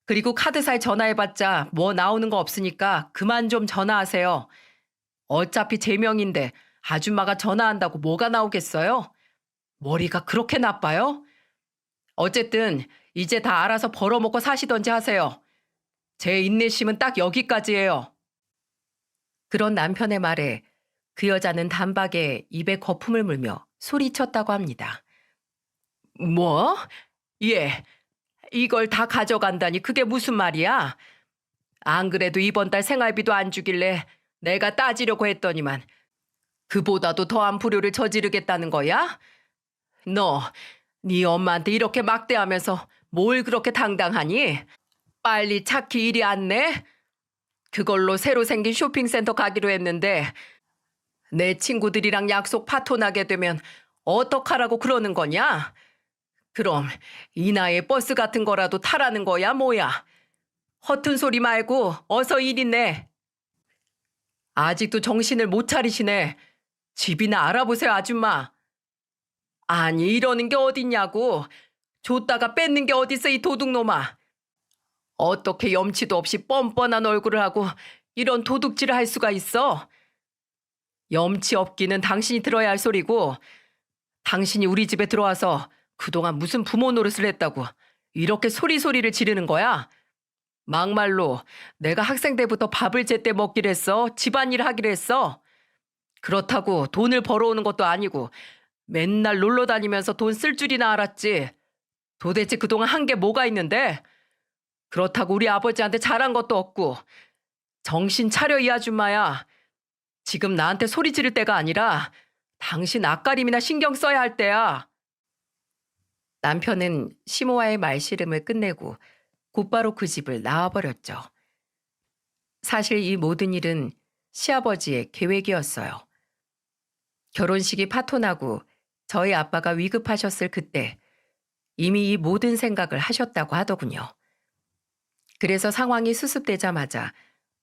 그리고 카드사에 전화해봤자 뭐 나오는 거 없으니까 그만 좀 전화하세요. 어차피 제 명인데 아줌마가 전화한다고 뭐가 나오겠어요? 머리가 그렇게 나빠요? 어쨌든 이제 다 알아서 벌어먹고 사시던지 하세요. 제 인내심은 딱 여기까지예요. 그런 남편의 말에 그 여자는 단박에 입에 거품을 물며 소리쳤다고 합니다. 뭐? 예, 이걸 다 가져간다니 그게 무슨 말이야? 안 그래도 이번 달 생활비도 안 주길래 내가 따지려고 했더니만 그보다도 더한 불효를 저지르겠다는 거야? 너, 네 엄마한테 이렇게 막대하면서 뭘 그렇게 당당하니? 빨리 차키 이리 안 내? 그걸로 새로 생긴 쇼핑센터 가기로 했는데 내 친구들이랑 약속 파토나게 되면 어떡하라고 그러는 거냐? 그럼 이 나이에 버스 같은 거라도 타라는 거야 뭐야? 허튼 소리 말고 어서 이리 내. 아직도 정신을 못 차리시네. 집이나 알아보세요 아줌마. 아니 이러는 게 어딨냐고. 줬다가 뺏는 게 어딨어 이 도둑놈아. 어떻게 염치도 없이 뻔뻔한 얼굴을 하고 이런 도둑질을 할 수가 있어? 염치 없기는 당신이 들어야 할 소리고 당신이 우리 집에 들어와서 그동안 무슨 부모 노릇을 했다고 이렇게 소리소리를 지르는 거야? 막말로 내가 학생 때부터 밥을 제때 먹기로 했어. 집안일 하기로 했어. 그렇다고 돈을 벌어오는 것도 아니고 맨날 놀러 다니면서 돈 쓸 줄이나 알았지. 도대체 그동안 한 게 뭐가 있는데? 그렇다고 우리 아버지한테 잘한 것도 없고. 정신 차려 이 아줌마야. 지금 나한테 소리 지를 때가 아니라 당신 앞가림이나 신경 써야 할 때야. 남편은 시모와의 말씨름을 끝내고 곧바로 그 집을 나와버렸죠. 사실 이 모든 일은 시아버지의 계획이었어요. 결혼식이 파토나고 저희 아빠가 위급하셨을 그때 이미 이 모든 생각을 하셨다고 하더군요. 그래서 상황이 수습되자마자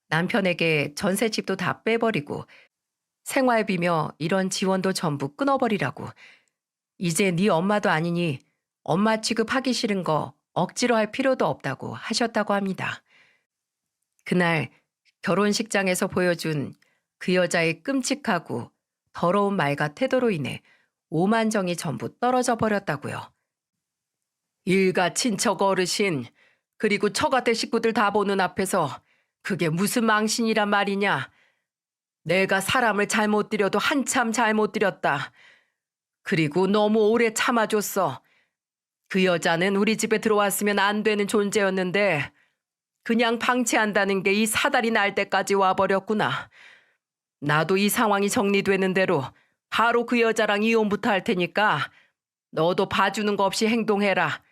남편에게 전셋집도 다 빼버리고 생활비며 이런 지원도 전부 끊어버리라고 이제 네 엄마도 아니니 엄마 취급하기 싫은 거 억지로 할 필요도 없다고 하셨다고 합니다. 그날 결혼식장에서 보여준 그 여자의 끔찍하고 더러운 말과 태도로 인해 오만정이 전부 떨어져 버렸다고요. 일가 친척 어르신, 그리고 처가댁 식구들 다 보는 앞에서 그게 무슨 망신이란 말이냐. 내가 사람을 잘못 들여도 한참 잘못 들였다. 그리고 너무 오래 참아줬어. 그 여자는 우리 집에 들어왔으면 안 되는 존재였는데 그냥 방치한다는 게 이 사달이 날 때까지 와버렸구나. 나도 이 상황이 정리되는 대로 바로 그 여자랑 이혼부터 할 테니까 너도 봐주는 거 없이 행동해라.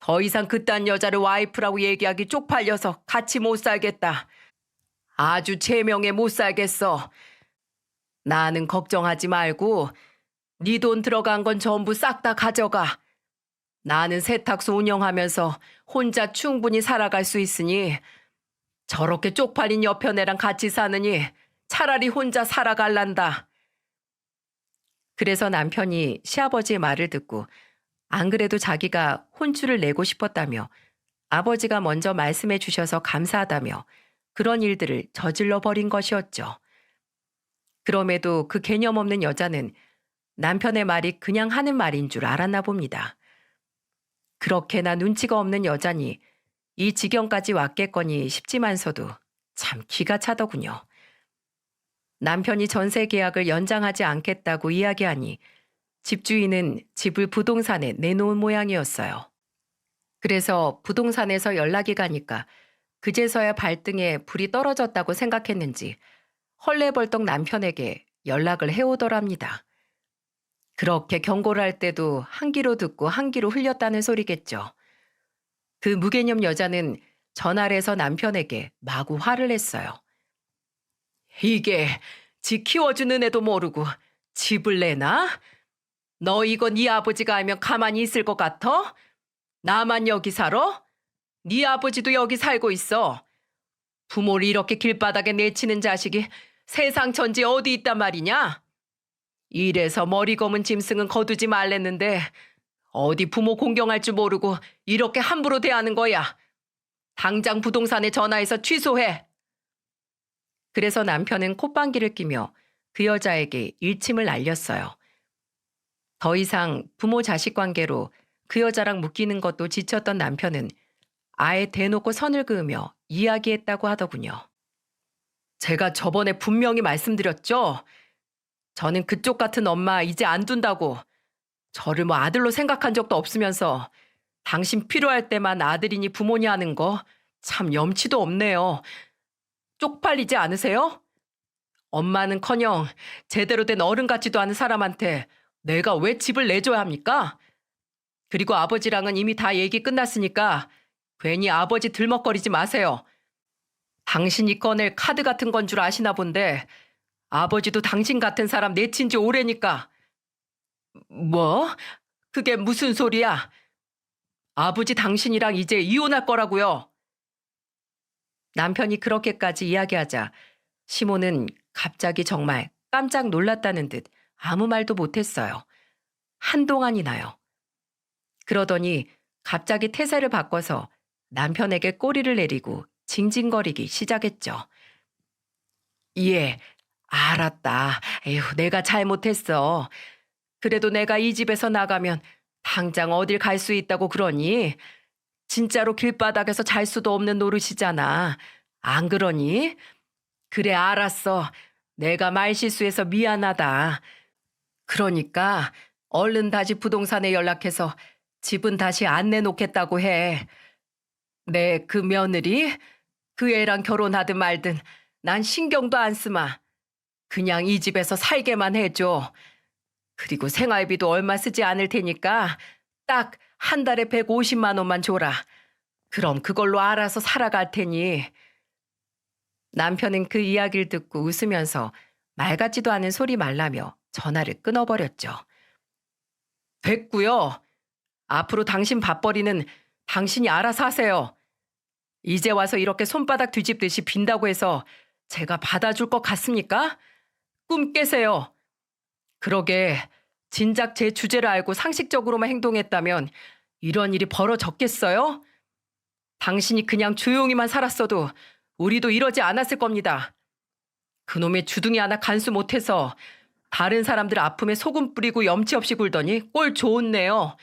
더 이상 그딴 여자를 와이프라고 얘기하기 쪽팔려서 같이 못 살겠다. 아주 제명에 못 살겠어. 나는 걱정하지 말고 네 돈 들어간 건 전부 싹 다 가져가. 나는 세탁소 운영하면서 혼자 충분히 살아갈 수 있으니 저렇게 쪽팔린 여편애랑 같이 사느니 차라리 혼자 살아갈란다. 그래서 남편이 시아버지의 말을 듣고 안 그래도 자기가 혼쭐을 내고 싶었다며 아버지가 먼저 말씀해 주셔서 감사하다며 그런 일들을 저질러 버린 것이었죠. 그럼에도 그 개념 없는 여자는 남편의 말이 그냥 하는 말인 줄 알았나 봅니다. 그렇게나 눈치가 없는 여자니 이 지경까지 왔겠거니 싶지만서도 참 기가 차더군요. 남편이 전세 계약을 연장하지 않겠다고 이야기하니 집주인은 집을 부동산에 내놓은 모양이었어요. 그래서 부동산에서 연락이 가니까 그제서야 발등에 불이 떨어졌다고 생각했는지 헐레벌떡 남편에게 연락을 해오더랍니다. 그렇게 경고를 할 때도 한 귀로 듣고 한 귀로 흘렸다는 소리겠죠. 그 무개념 여자는 전화를 해서 남편에게 마구 화를 냈어요. 이게 지 키워주는 애도 모르고 집을 내나? 너 이거 네 아버지가 알면 가만히 있을 것 같아? 나만 여기 살아? 네 아버지도 여기 살고 있어. 부모를 이렇게 길바닥에 내치는 자식이 세상 천지 어디 있단 말이냐? 이래서 머리 검은 짐승은 거두지 말랬는데 어디 부모 공경할 줄 모르고 이렇게 함부로 대하는 거야. 당장 부동산에 전화해서 취소해. 그래서 남편은 콧방귀를 끼며 그 여자에게 일침을 날렸어요. 더 이상 부모 자식 관계로 그 여자랑 묶이는 것도 지쳤던 남편은 아예 대놓고 선을 그으며 이야기했다고 하더군요. 제가 저번에 분명히 말씀드렸죠? 저는 그쪽 같은 엄마 이제 안 둔다고. 저를 뭐 아들로 생각한 적도 없으면서 당신 필요할 때만 아들이니 부모니 하는 거 참 염치도 없네요. 쪽팔리지 않으세요? 엄마는커녕 제대로 된 어른 같지도 않은 사람한테 내가 왜 집을 내줘야 합니까? 그리고 아버지랑은 이미 다 얘기 끝났으니까 괜히 아버지 들먹거리지 마세요. 당신이 꺼낼 카드 같은 건 줄 아시나 본데 아버지도 당신 같은 사람 내친 지 오래니까. 뭐? 그게 무슨 소리야? 아버지 당신이랑 이제 이혼할 거라고요. 남편이 그렇게까지 이야기하자 시모는 갑자기 정말 깜짝 놀랐다는 듯 아무 말도 못했어요. 한동안이나요. 그러더니 갑자기 태세를 바꿔서 남편에게 꼬리를 내리고 징징거리기 시작했죠. 예, 알았다. 에휴, 내가 잘못했어. 그래도 내가 이 집에서 나가면 당장 어딜 갈 수 있다고 그러니? 진짜로 길바닥에서 잘 수도 없는 노릇이잖아. 안 그러니? 그래, 알았어. 내가 말실수해서 미안하다. 그러니까 얼른 다시 부동산에 연락해서 집은 다시 안 내놓겠다고 해. 내 그 며느리? 그 애랑 결혼하든 말든 난 신경도 안 쓰마. 그냥 이 집에서 살게만 해줘. 그리고 생활비도 얼마 쓰지 않을 테니까 딱 한 달에 150만 원만 줘라. 그럼 그걸로 알아서 살아갈 테니. 남편은 그 이야기를 듣고 웃으면서 말 같지도 않은 소리 말라며 전화를 끊어버렸죠. 됐고요. 앞으로 당신 밥벌이는 당신이 알아서 하세요. 이제 와서 이렇게 손바닥 뒤집듯이 빈다고 해서 제가 받아줄 것 같습니까? 꿈 깨세요. 그러게 진작 제 주제를 알고 상식적으로만 행동했다면 이런 일이 벌어졌겠어요? 당신이 그냥 조용히만 살았어도 우리도 이러지 않았을 겁니다. 그놈의 주둥이 하나 간수 못해서 다른 사람들 아픔에 소금 뿌리고 염치 없이 굴더니 꼴 좋네요.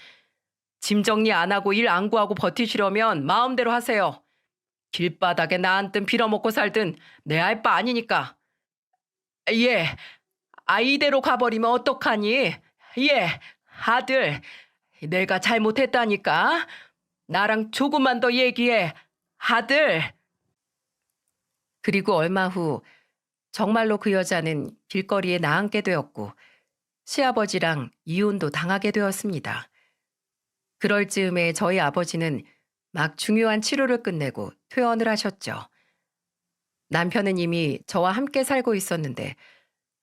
짐 정리 안 하고 일 안 구하고 버티시려면 마음대로 하세요. 길바닥에 나앉든 빌어먹고 살든 내 알 바 아니니까. 예, 이대로 가버리면 어떡하니? 예, 아들, 내가 잘못했다니까. 나랑 조금만 더 얘기해, 아들. 그리고 얼마 후 정말로 그 여자는 길거리에 나앉게 되었고 시아버지랑 이혼도 당하게 되었습니다. 그럴 즈음에 저희 아버지는 막 중요한 치료를 끝내고 퇴원을 하셨죠. 남편은 이미 저와 함께 살고 있었는데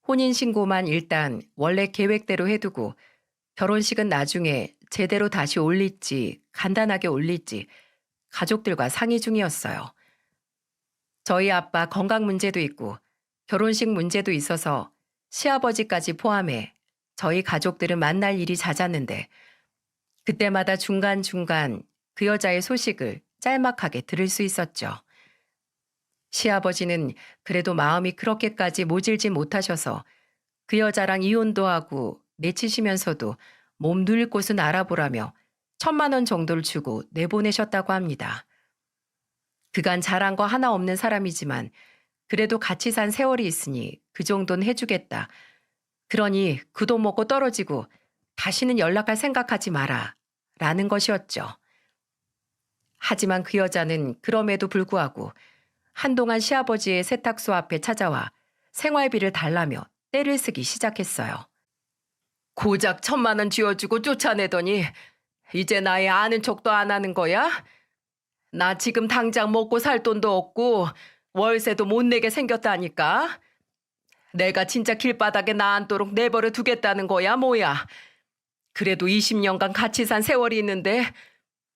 혼인신고만 일단 원래 계획대로 해두고 결혼식은 나중에 제대로 다시 올릴지 간단하게 올릴지 가족들과 상의 중이었어요. 저희 아빠 건강 문제도 있고 결혼식 문제도 있어서 시아버지까지 포함해 저희 가족들은 만날 일이 잦았는데 그때마다 중간중간 그 여자의 소식을 짤막하게 들을 수 있었죠. 시아버지는 그래도 마음이 그렇게까지 모질지 못하셔서 그 여자랑 이혼도 하고 내치시면서도 몸 누일 곳은 알아보라며 1,000만 원 정도를 주고 내보내셨다고 합니다. 그간 잘한 거 하나 없는 사람이지만 그래도 같이 산 세월이 있으니 그 정도는 해주겠다. 그러니 그 돈 먹고 떨어지고 다시는 연락할 생각하지 마라. 라는 것이었죠. 하지만 그 여자는 그럼에도 불구하고 한동안 시아버지의 세탁소 앞에 찾아와 생활비를 달라며 떼를 쓰기 시작했어요. 고작 1,000만 원 쥐어주고 쫓아내더니 이제 나의 아는 척도 안 하는 거야? 나 지금 당장 먹고 살 돈도 없고 월세도 못 내게 생겼다니까. 내가 진짜 길바닥에 나앉도록 내버려 두겠다는 거야 뭐야. 그래도 20년간 같이 산 세월이 있는데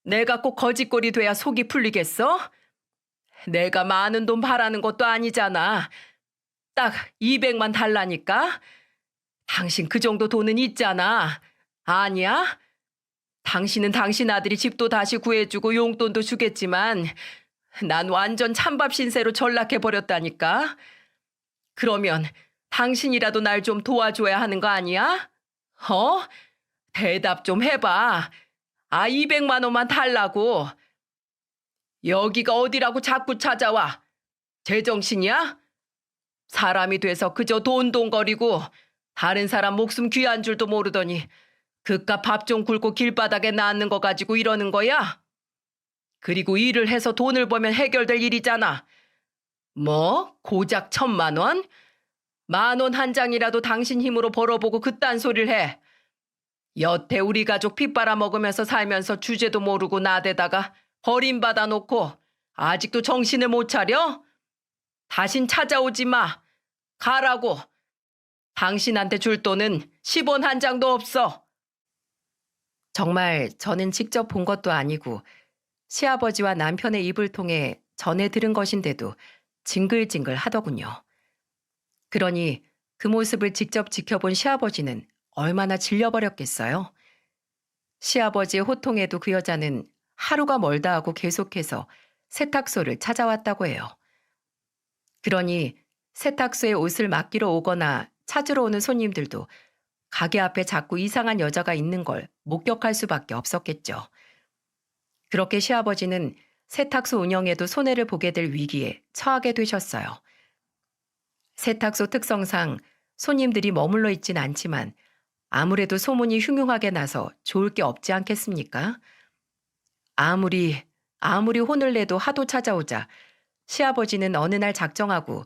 내가 꼭 거짓골이 돼야 속이 풀리겠어? 내가 많은 돈 바라는 것도 아니잖아. 딱 200만 달라니까. 당신 그 정도 돈은 있잖아. 아니야? 당신은 당신 아들이 집도 다시 구해주고 용돈도 주겠지만 난 완전 찬밥 신세로 전락해버렸다니까. 그러면 당신이라도 날 좀 도와줘야 하는 거 아니야? 어? 대답 좀 해봐. 200만 원만 달라고. 여기가 어디라고 자꾸 찾아와. 제정신이야? 사람이 돼서 그저 돈돈거리고 다른 사람 목숨 귀한 줄도 모르더니 그깟 밥 좀 굶고 길바닥에 놨는 거 가지고 이러는 거야? 그리고 일을 해서 돈을 벌면 해결될 일이잖아. 뭐? 고작 1,000만 원? 10,000원 한 장이라도 당신 힘으로 벌어보고 그딴 소리를 해. 여태 우리 가족 피 빨아먹으면서 살면서 주제도 모르고 나대다가 버림받아 놓고 아직도 정신을 못 차려? 다신 찾아오지 마. 가라고. 당신한테 줄 돈은 10원 한 장도 없어. 정말 저는 직접 본 것도 아니고 시아버지와 남편의 입을 통해 전해 들은 것인데도 징글징글 하더군요. 그러니 그 모습을 직접 지켜본 시아버지는 얼마나 질려버렸겠어요. 시아버지의 호통에도 그 여자는 하루가 멀다 하고 계속해서 세탁소를 찾아왔다고 해요. 그러니 세탁소에 옷을 맡기러 오거나 찾으러 오는 손님들도 가게 앞에 자꾸 이상한 여자가 있는 걸 목격할 수밖에 없었겠죠. 그렇게 시아버지는 세탁소 운영에도 손해를 보게 될 위기에 처하게 되셨어요. 세탁소 특성상 손님들이 머물러 있진 않지만 아무래도 소문이 흉흉하게 나서 좋을 게 없지 않겠습니까? 아무리 혼을 내도 하도 찾아오자 시아버지는 어느 날 작정하고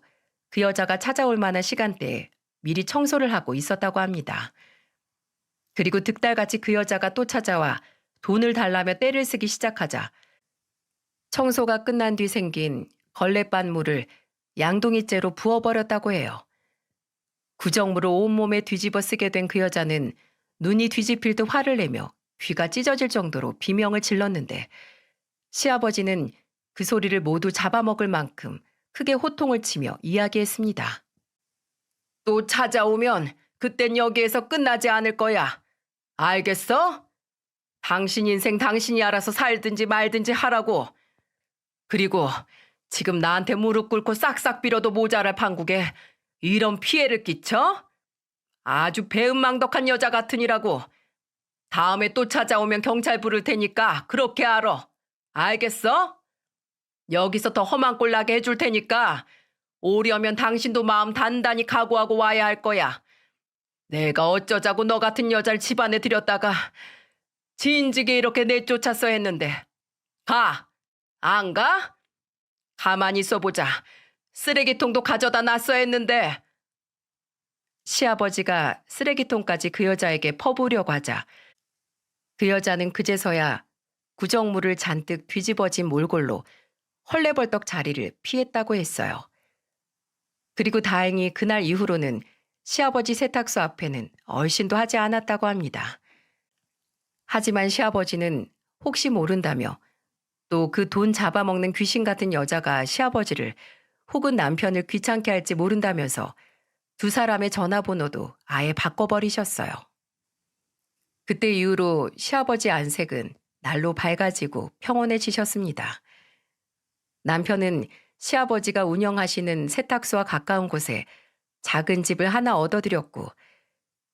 그 여자가 찾아올 만한 시간대에 미리 청소를 하고 있었다고 합니다. 그리고 득달같이 그 여자가 또 찾아와 돈을 달라며 떼를 쓰기 시작하자 청소가 끝난 뒤 생긴 걸레빤물을 양동이째로 부어버렸다고 해요. 구정물을 온몸에 뒤집어 쓰게 된 그 여자는 눈이 뒤집힐 듯 화를 내며 귀가 찢어질 정도로 비명을 질렀는데 시아버지는 그 소리를 모두 잡아먹을 만큼 크게 호통을 치며 이야기했습니다. 또 찾아오면 그땐 여기에서 끝나지 않을 거야. 알겠어? 당신 인생 당신이 알아서 살든지 말든지 하라고. 그리고 지금 나한테 무릎 꿇고 싹싹 빌어도 모자랄 판국에 이런 피해를 끼쳐? 아주 배은망덕한 여자 같으니라고. 다음에 또 찾아오면 경찰 부를 테니까 그렇게 알아. 알겠어? 여기서 더 험한 꼴 나게 해줄 테니까 오려면 당신도 마음 단단히 각오하고 와야 할 거야. 내가 어쩌자고 너 같은 여자를 집안에 들였다가 진즉에 이렇게 내쫓았어 했는데. 가! 안 가? 가만히 있어보자. 쓰레기통도 가져다 놨어 했는데. 시아버지가 쓰레기통까지 그 여자에게 퍼부으려고 하자 그 여자는 그제서야 구정물을 잔뜩 뒤집어진 몰골로 헐레벌떡 자리를 피했다고 했어요. 그리고 다행히 그날 이후로는 시아버지 세탁소 앞에는 얼씬도 하지 않았다고 합니다. 하지만 시아버지는 혹시 모른다며 또 그 돈 잡아먹는 귀신 같은 여자가 시아버지를 혹은 남편을 귀찮게 할지 모른다면서 두 사람의 전화번호도 아예 바꿔버리셨어요. 그때 이후로 시아버지 안색은 날로 밝아지고 평온해지셨습니다. 남편은 시아버지가 운영하시는 세탁소와 가까운 곳에 작은 집을 하나 얻어들였고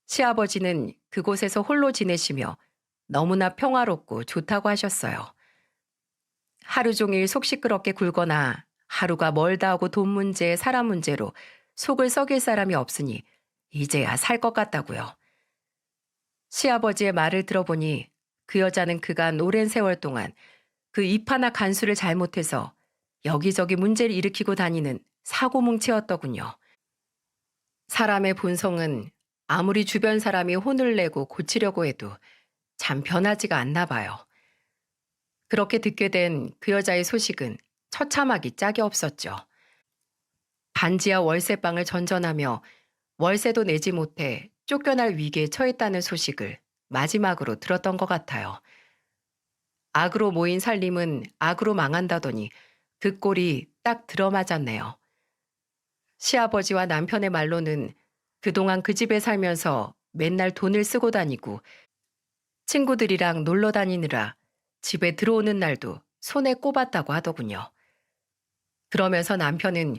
시아버지는 그곳에서 홀로 지내시며 너무나 평화롭고 좋다고 하셨어요. 하루 종일 속 시끄럽게 굴거나 하루가 멀다 하고 돈 문제, 사람 문제로 속을 썩일 사람이 없으니 이제야 살 것 같다고요. 시아버지의 말을 들어보니 그 여자는 그간 오랜 세월 동안 그 입 하나 간수를 잘못해서 여기저기 문제를 일으키고 다니는 사고뭉치였더군요. 사람의 본성은 아무리 주변 사람이 혼을 내고 고치려고 해도 참 변하지가 않나 봐요. 그렇게 듣게 된 그 여자의 소식은 처참하기 짝이 없었죠. 반지하 월세방을 전전하며 월세도 내지 못해 쫓겨날 위기에 처했다는 소식을 마지막으로 들었던 것 같아요. 악으로 모인 살림은 악으로 망한다더니 그 꼴이 딱 들어맞았네요. 시아버지와 남편의 말로는 그동안 그 집에 살면서 맨날 돈을 쓰고 다니고 친구들이랑 놀러 다니느라 집에 들어오는 날도 손에 꼽았다고 하더군요. 그러면서 남편은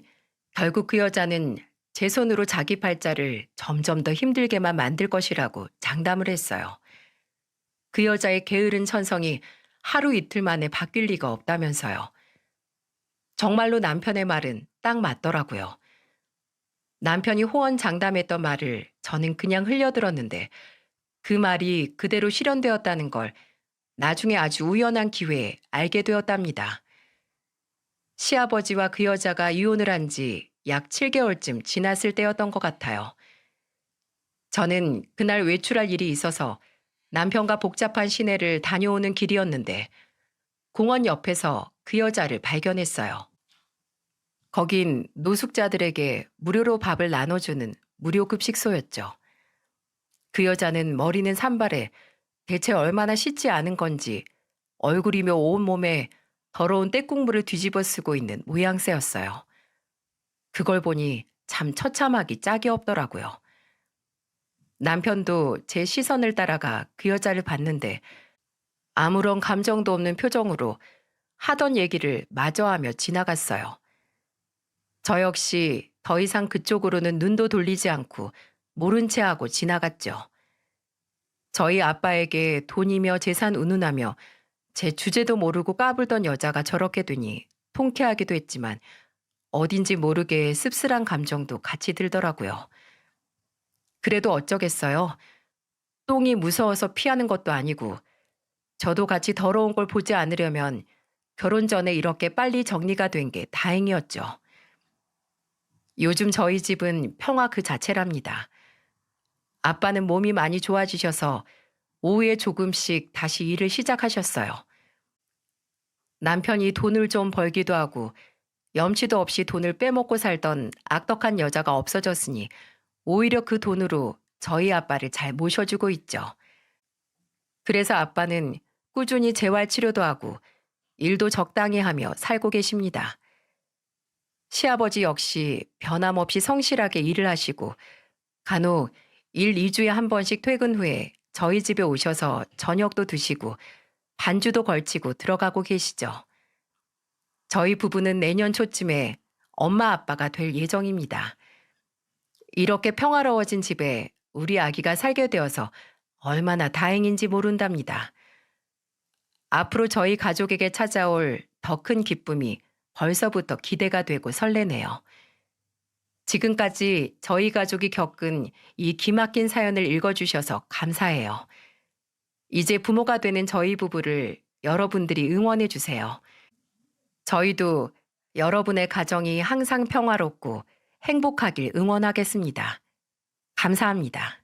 결국 그 여자는 제 손으로 자기 팔자를 점점 더 힘들게만 만들 것이라고 장담을 했어요. 그 여자의 게으른 천성이 하루 이틀 만에 바뀔 리가 없다면서요. 정말로 남편의 말은 딱 맞더라고요. 남편이 호언장담했던 말을 저는 그냥 흘려들었는데 그 말이 그대로 실현되었다는 걸 나중에 아주 우연한 기회에 알게 되었답니다. 시아버지와 그 여자가 이혼을 한 지 약 7개월쯤 지났을 때였던 것 같아요. 저는 그날 외출할 일이 있어서 남편과 복잡한 시내를 다녀오는 길이었는데 공원 옆에서 그 여자를 발견했어요. 거긴 노숙자들에게 무료로 밥을 나눠주는 무료 급식소였죠. 그 여자는 머리는 산발에 대체 얼마나 씻지 않은 건지 얼굴이며 온몸에 더러운 때국물을 뒤집어 쓰고 있는 모양새였어요. 그걸 보니 참 처참하기 짝이 없더라고요. 남편도 제 시선을 따라가 그 여자를 봤는데 아무런 감정도 없는 표정으로 하던 얘기를 마저 하며 지나갔어요. 저 역시 더 이상 그쪽으로는 눈도 돌리지 않고 모른 채 하고 지나갔죠. 저희 아빠에게 돈이며 재산 운운하며 제 주제도 모르고 까불던 여자가 저렇게 되니 통쾌하기도 했지만 어딘지 모르게 씁쓸한 감정도 같이 들더라고요. 그래도 어쩌겠어요. 똥이 무서워서 피하는 것도 아니고 저도 같이 더러운 걸 보지 않으려면 결혼 전에 이렇게 빨리 정리가 된 게 다행이었죠. 요즘 저희 집은 평화 그 자체랍니다. 아빠는 몸이 많이 좋아지셔서 오후에 조금씩 다시 일을 시작하셨어요. 남편이 돈을 좀 벌기도 하고 염치도 없이 돈을 빼먹고 살던 악덕한 여자가 없어졌으니 오히려 그 돈으로 저희 아빠를 잘 모셔주고 있죠. 그래서 아빠는 꾸준히 재활 치료도 하고 일도 적당히 하며 살고 계십니다. 시아버지 역시 변함없이 성실하게 일을 하시고 간혹 1, 2주에 한 번씩 퇴근 후에 저희 집에 오셔서 저녁도 드시고 반주도 걸치고 들어가고 계시죠. 저희 부부는 내년 초쯤에 엄마 아빠가 될 예정입니다. 이렇게 평화로워진 집에 우리 아기가 살게 되어서 얼마나 다행인지 모른답니다. 앞으로 저희 가족에게 찾아올 더 큰 기쁨이 벌써부터 기대가 되고 설레네요. 지금까지 저희 가족이 겪은 이 기막힌 사연을 읽어주셔서 감사해요. 이제 부모가 되는 저희 부부를 여러분들이 응원해 주세요. 저희도 여러분의 가정이 항상 평화롭고 행복하길 응원하겠습니다. 감사합니다.